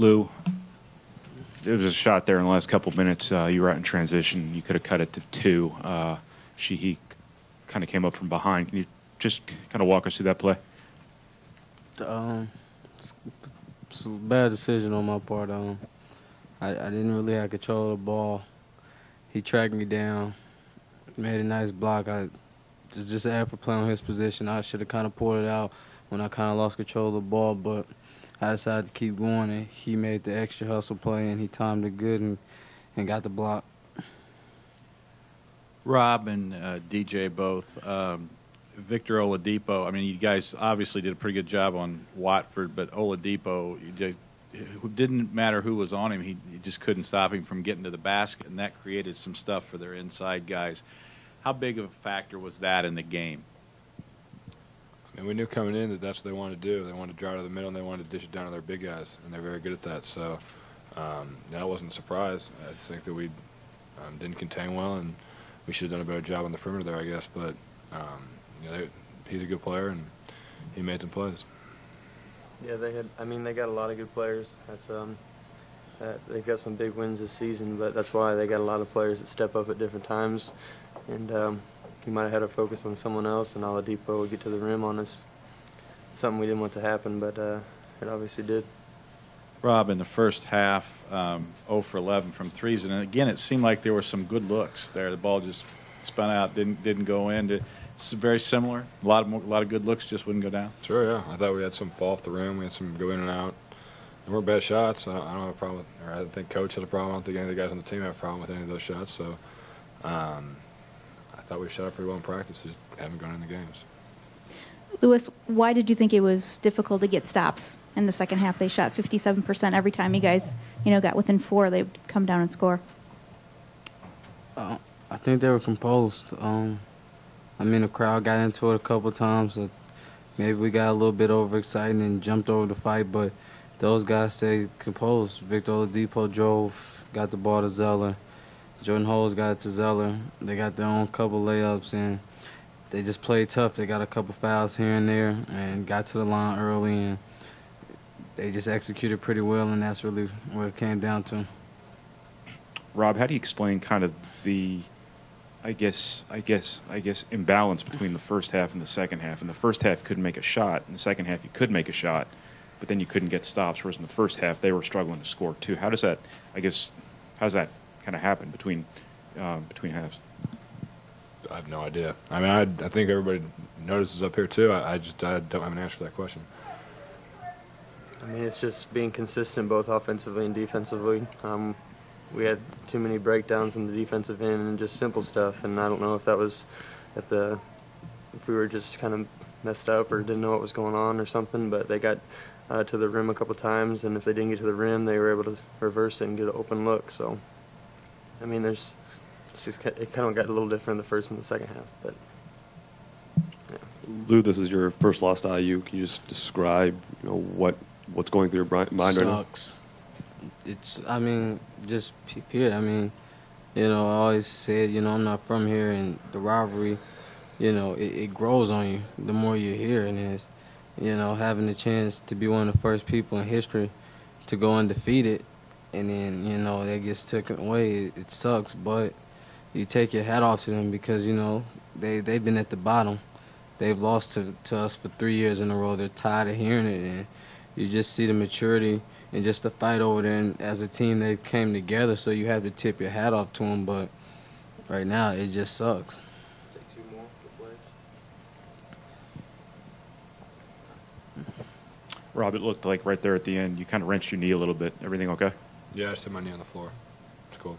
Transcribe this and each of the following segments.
Lou, there was a shot there in the last couple minutes. You were out in transition. You could have cut it to 2. He kind of came up from behind. Can you just kind of walk us through that play? It's a bad decision on my part. I didn't really have control of the ball. He tracked me down, made a nice block. Just an effort play on his position. I should have kind of pulled it out when I kind of lost control of the ball, but I decided to keep going, and he made the extra hustle play, and he timed it good and got the block. Rob and DJ both. Victor Oladipo, I mean, you guys obviously did a pretty good job on Watford, but Oladipo, it didn't matter who was on him. He just couldn't stop him from getting to the basket, and that created some stuff for their inside guys. How big of a factor was that in the game? And we knew coming in that that's what they wanted to do. They wanted to drive to the middle, and they wanted to dish it down to their big guys, and they're very good at that. So that wasn't a surprise. I think that we didn't contain well, and we should have done a better job on the perimeter there, I guess. But he's a good player, and he made some plays. Yeah, they got a lot of good players. They've got some big wins this season, but that's why they got a lot of players that step up at different times. And he might have had our focus on someone else, and Oladipo would get to the rim on us. Something we didn't want to happen, but it obviously did. Rob, in the first half, 0 for 11 from threes, and again, it seemed like there were some good looks there. The ball just spun out, didn't go in. It's very similar. A lot of good looks just wouldn't go down. Sure, yeah. I thought we had some fall off the rim. We had some go in and out. They weren't bad shots. I don't have a problem. Or I don't think Coach has a problem. I don't think any of the guys on the team have a problem with any of those shots. So I thought we shot up pretty well in practice. Just haven't gone in the games. Lewis, why did you think it was difficult to get stops in the second half? They shot 57% every time you guys, got within 4. They would come down and score. I think they were composed. The crowd got into it a couple times. Maybe we got a little bit overexcited and jumped over the fight, but those guys stayed composed. Victor Oladipo drove, got the ball to Zeller. Jordan Holes got it to Zeller. They got their own couple layups, and they just played tough. They got a couple fouls here and there and got to the line early, and they just executed pretty well, and that's really what it came down to. Rob, how do you explain kind of the I guess imbalance between the first half and the second half? In the first half, you couldn't make a shot. In the second half, you could make a shot, but then you couldn't get stops. Whereas in the first half, they were struggling to score too. How does that kind of happen between halves? I have no idea. I think everybody notices up here too. I don't have an answer for that question. It's just being consistent both offensively and defensively. We had too many breakdowns in the defensive end and just simple stuff, and I don't know if that was if we were just kind of messed up or didn't know what was going on or something, but they got to the rim a couple times, and if they didn't get to the rim, they were able to reverse it and get an open look. So, it kind of got a little different in the first and the second half, but yeah. Lou, this is your first loss to IU. Can you just describe, what's going through your mind right now? Sucks. Just period. I always said, I'm not from here, and the rivalry, it grows on you the more you're here, and it's, having the chance to be one of the first people in history to go undefeated, and then, that gets taken away. It sucks, but you take your hat off to them because, they've been at the bottom. They've lost to us for 3 years in a row. They're tired of hearing it, and you just see the maturity and just the fight over there. And as a team, they came together, so you have to tip your hat off to them. But right now, it just sucks. Take 2 more for players. Rob, it looked like right there at the end, you kind of wrenched your knee a little bit. Everything okay? Yeah, I just hit my knee on the floor. It's cool.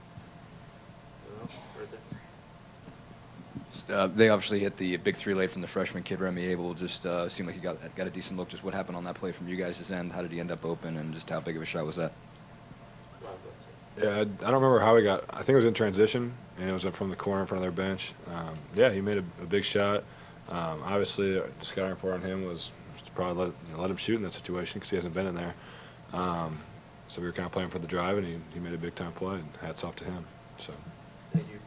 They obviously hit the big 3 late from the freshman kid, Remy Abel. Just seemed like he got a decent look. Just what happened on that play from you guys' end? How did he end up open, and just how big of a shot was that? Yeah, I don't remember how he got. I think it was in transition, and it was from the corner in front of their bench. He made a big shot. Obviously, the scouting report on him was to probably let him shoot in that situation because he hasn't been in there. So we were kind of playing for the drive, and he made a big time play. And hats off to him. So. Thank you.